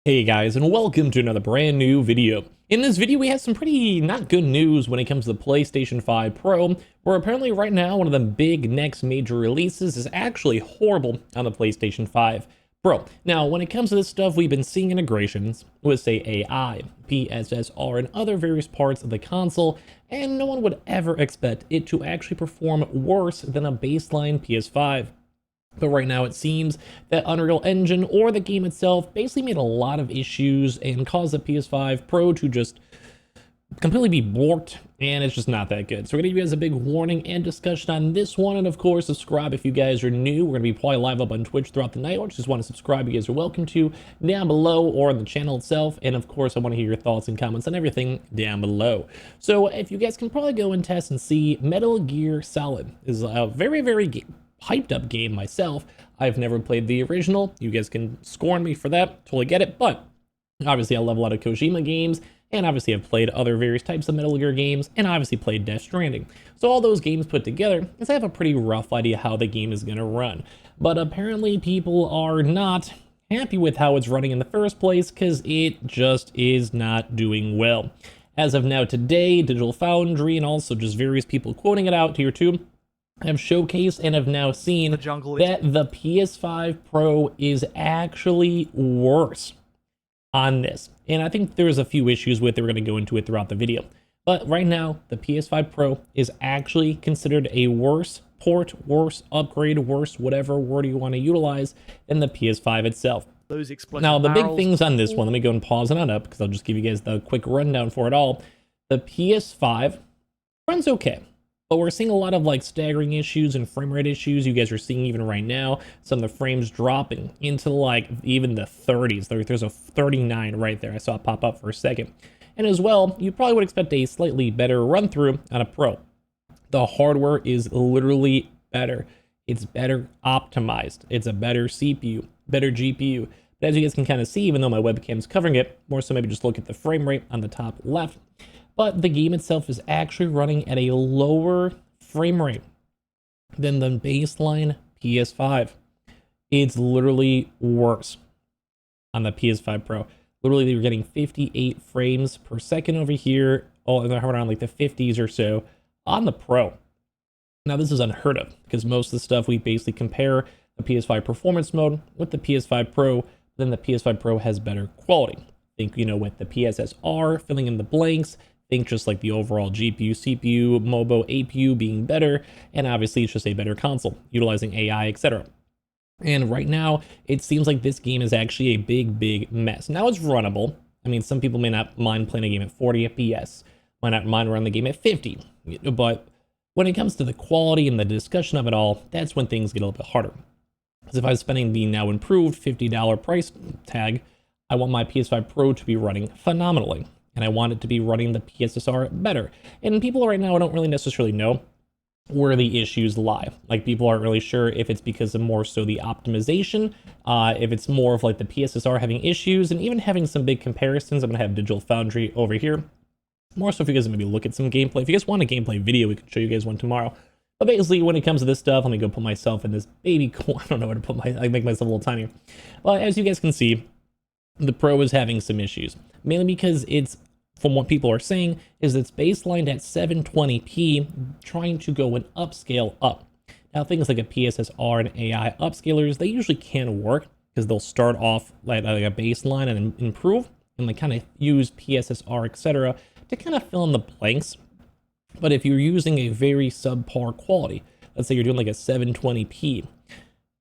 Hey guys, and welcome to another brand new video. In this video, we have some pretty not good news when it comes to the PlayStation 5 Pro, where apparently right now, one of the big next major releases is actually horrible on the PlayStation 5 Pro. Now, when it comes to this stuff, we've been seeing integrations with, say, AI, PSSR, and other various parts of the console, and no one would ever expect it to actually perform worse than a baseline PS5. But right now it seems that Unreal Engine or the game itself basically made a lot of issues and caused the PS5 Pro to just completely be borked, and it's just not that good. So we're gonna give you guys a big warning and discussion on this one, and of course subscribe if you guys are new. We're gonna be probably live up on Twitch throughout the night, or just want to subscribe, you guys are welcome to down below or on the channel itself. And of course I want to hear your thoughts and comments on everything down below. So if you guys can probably go and test and see, Metal Gear Solid is a very hyped up game myself. I've never played the original. You guys can scorn me for that, totally get it, but obviously I love a lot of Kojima games, and obviously I've played other various types of Metal Gear games, and obviously played Death Stranding. So all those games put together, I have a pretty rough idea how the game is gonna run. But apparently people are not happy with how it's running in the first place, because it just is not doing well. As of now today, Digital Foundry and also just various people quoting it out here too, have showcased and have now seen that the PS5 Pro is actually worse on this. And I think there's a few issues with it. We're going to go into it throughout the video. But right now, the PS5 Pro is actually considered a worse port, worse upgrade, worse whatever word you want to utilize than the PS5 itself. Now, the big things on this one, let me go and pause it on up because I'll just give you guys the quick rundown for it all. The PS5 runs okay, but we're seeing a lot of like staggering issues and frame rate issues. You guys are seeing even right now some of the frames dropping into like even the 30s. There's a 39 right there. I saw it pop up for a second. And as well, you probably would expect a slightly better run through on a Pro. The hardware is literally better. It's better optimized. It's a better CPU, better GPU. But as you guys can kind of see, even though my webcam's covering it, more so maybe just look at the frame rate on the top left. But the game itself is actually running at a lower frame rate than the baseline PS5. It's literally worse on the PS5 Pro. Literally, they were getting 58 frames per second over here, all around like the 50s or so on the Pro. Now, this is unheard of because most of the stuff we basically compare the PS5 performance mode with the PS5 Pro, then the PS5 Pro has better quality. Think, with the PSSR filling in the blanks. Think just like the overall GPU, CPU, MOBO, APU being better, and obviously it's just a better console, utilizing AI, etc. And right now, it seems like this game is actually a big mess. Now it's runnable. I mean, some people may not mind playing a game at 40 FPS, might not mind running the game at 50, but when it comes to the quality and the discussion of it all, that's when things get a little bit harder. Because if I was spending the now improved $50 price tag, I want my PS5 Pro to be running phenomenally. And I want it to be running the PSSR better. And people right now don't really necessarily know where the issues lie. Like, people aren't really sure if it's because of more so the optimization, if it's more of like the PSSR having issues, and even having some big comparisons. I'm gonna have Digital Foundry over here. More so if you guys maybe look at some gameplay. If you guys want a gameplay video, we can show you guys one tomorrow. But basically, when it comes to this stuff, let me go put myself in this baby corner. I don't know where to put I make myself a little tinier. Well, as you guys can see, the Pro is having some issues, mainly because it's, from what people are saying, is it's baselined at 720p, trying to go an upscale up. Now, things like a PSSR and AI upscalers, they usually can work because they'll start off like a baseline and improve, and they kind of use PSSR, etc., to kind of fill in the blanks. But if you're using a very subpar quality, let's say you're doing like a 720p,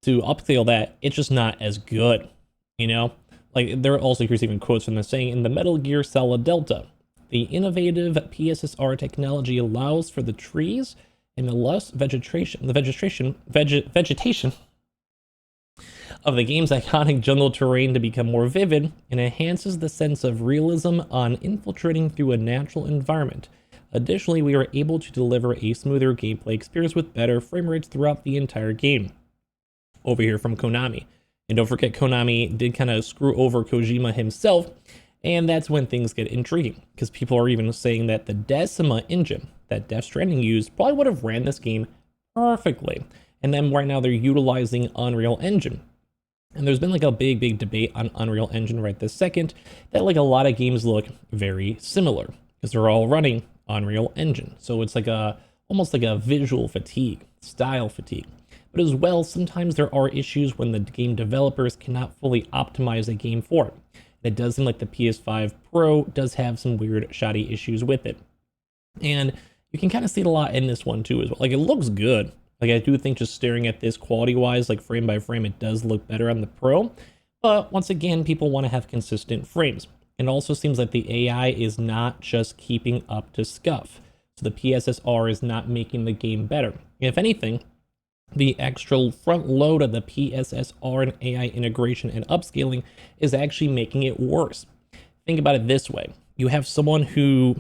to upscale that, it's just not as good, Like, there are also here's even quotes from them saying, in the Metal Gear Solid Delta, the innovative PSSR technology allows for the trees and the lush vegetation of the game's iconic jungle terrain to become more vivid, and enhances the sense of realism on infiltrating through a natural environment. Additionally, we are able to deliver a smoother gameplay experience with better frame rates throughout the entire game. Over here from Konami. And don't forget, Konami did kind of screw over Kojima himself, and that's when things get intriguing, because people are even saying that the Decima engine that Death Stranding used probably would have ran this game perfectly. And then right now they're utilizing Unreal Engine. And there's been like a big debate on Unreal Engine right this second that like a lot of games look very similar because they're all running Unreal Engine. So it's like almost like a visual fatigue, style fatigue. But as well, sometimes there are issues when the game developers cannot fully optimize a game for it. It does seem like the PS5 Pro does have some weird shoddy issues with it. And you can kind of see it a lot in this one too as well. Like it looks good. Like I do think just staring at this quality wise, like frame by frame, it does look better on the Pro. But once again, people want to have consistent frames. It also seems like the AI is not just keeping up to scuff. So the PSSR is not making the game better. If anything, the extra front load of the PSSR and AI integration and upscaling is actually making it worse. Think about it this way. You have someone who,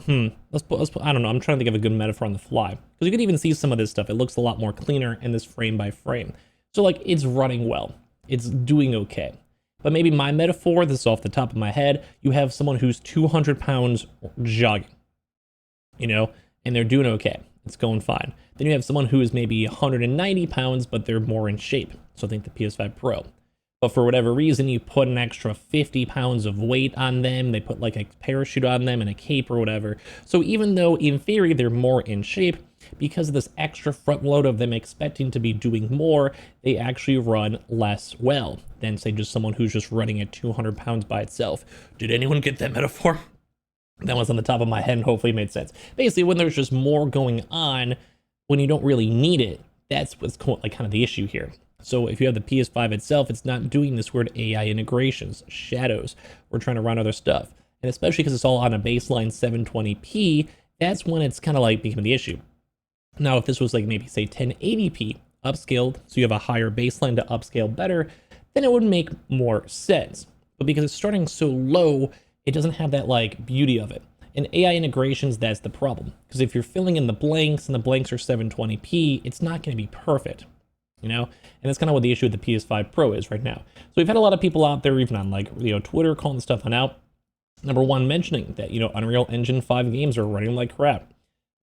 let's put, I don't know, I'm trying to think of a good metaphor on the fly. Because you can even see some of this stuff. It looks a lot more cleaner in this frame by frame. So like, it's running well. It's doing okay. But maybe my metaphor, this is off the top of my head, you have someone who's 200 pounds jogging, you know, and they're doing okay. It's going fine. Then you have someone who is maybe 190 pounds, but they're more in shape. So I think the PS5 Pro. But for whatever reason, you put an extra 50 pounds of weight on them. They put like a parachute on them and a cape or whatever. So even though in theory they're more in shape, because of this extra front load of them expecting to be doing more, they actually run less well than say just someone who's just running at 200 pounds by itself. Did anyone get that metaphor? That was on the top of my head and hopefully it made sense. Basically, when there's just more going on, when you don't really need it, that's what's like kind of the issue here. So if you have the PS5 itself, it's not doing this weird AI integrations, shadows. We're trying to run other stuff. And especially because it's all on a baseline 720p, that's when it's kind of like becoming the issue. Now, if this was like maybe say 1080p upscaled, so you have a higher baseline to upscale better, then it would make more sense. But because it's starting so low, it doesn't have that like beauty of it. And AI integrations, that's the problem. Because if you're filling in the blanks and the blanks are 720p, it's not going to be perfect. You know, and that's kind of what the issue with the PS5 Pro is right now. So we've had a lot of people out there, even on like, you know, Twitter calling stuff out. Number one, mentioning that, you know, Unreal Engine 5 games are running like crap.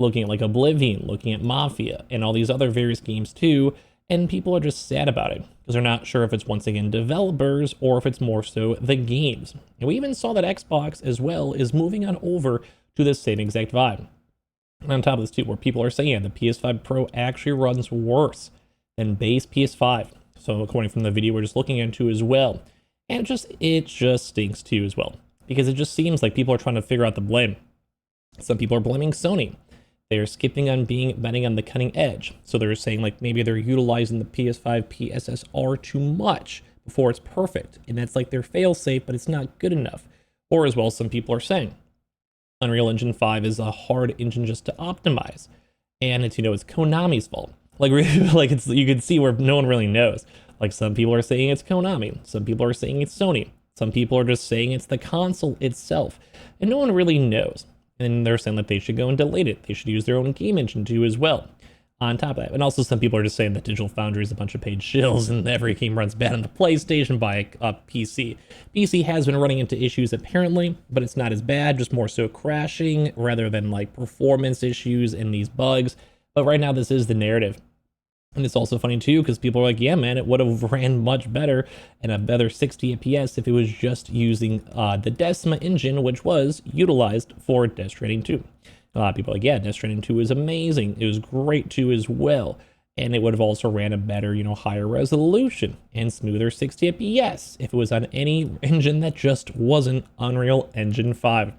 Looking at like Oblivion, looking at Mafia, and all these other various games too. And people are just sad about it because they're not sure if it's once again developers or if it's more so the games. And we even saw that Xbox as well is moving on over to the same exact vibe. And on top of this too, where people are saying the PS5 Pro actually runs worse than base PS5. So according from the video we're just looking into as well. And it just stinks too as well. Because it just seems like people are trying to figure out the blame. Some people are blaming Sony. They're skipping on betting on the cutting edge. So they're saying like maybe they're utilizing the PS5 PSSR too much before it's perfect. And that's like their fail safe, but it's not good enough. Or as well, some people are saying Unreal Engine 5 is a hard engine just to optimize. And it's, you know, it's Konami's fault. Like it's, you can see where no one really knows. Like some people are saying it's Konami. Some people are saying it's Sony. Some people are just saying it's the console itself. And no one really knows. And they're saying that they should go and delete it. They should use their own game engine too as well. On top of that. And also some people are just saying that Digital Foundry is a bunch of paid shills and every game runs bad on the PlayStation by a PC. PC has been running into issues apparently, but it's not as bad, just more so crashing rather than like performance issues and these bugs. But right now this is the narrative. And it's also funny too, because people are like, yeah, man, it would have ran much better and a better 60 FPS if it was just using the Decima engine, which was utilized for Death Stranding 2. A lot of people are like, yeah, Death Stranding 2 is amazing. It was great too as well. And it would have also ran a better, you know, higher resolution and smoother 60 FPS if it was on any engine that just wasn't Unreal Engine 5.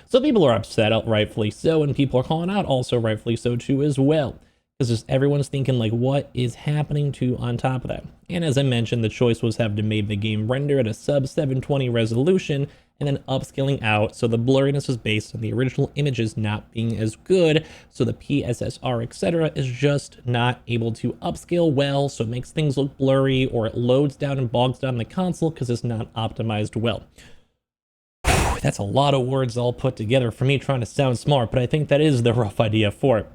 So people are upset, rightfully so, and people are calling out also rightfully so too as well. Because just everyone's thinking like, what is happening to on top of that? And as I mentioned, the choice was have to make the game render at a sub 720 resolution and then upscaling out. So the blurriness is based on the original images not being as good. So the PSSR, etc. is just not able to upscale well. So it makes things look blurry or it loads down and bogs down the console because it's not optimized well. That's a lot of words all put together for me trying to sound smart, but I think that is the rough idea for it.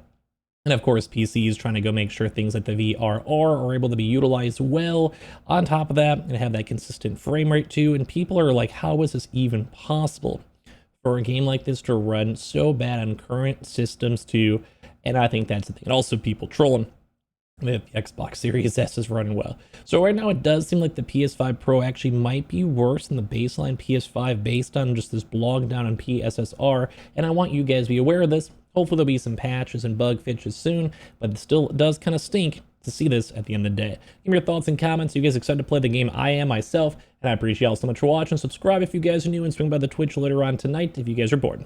And of course, PC is trying to go make sure things like the VRR are able to be utilized well on top of that and have that consistent frame rate too. And people are like, how is this even possible for a game like this to run so bad on current systems too? And I think that's the thing. And also people trolling. The Xbox Series S is running well. So right now it does seem like the PS5 Pro actually might be worse than the baseline PS5 based on just this blog down on PSSR, and I want you guys to be aware of this. Hopefully there'll be some patches and bug fixes soon, but it still does kind of stink to see this at the end of the day. Give me your thoughts and comments. Are you guys excited to play the game? I am myself, and I appreciate y'all so much for watching. Subscribe if you guys are new, and swing by the Twitch later on tonight if you guys are bored.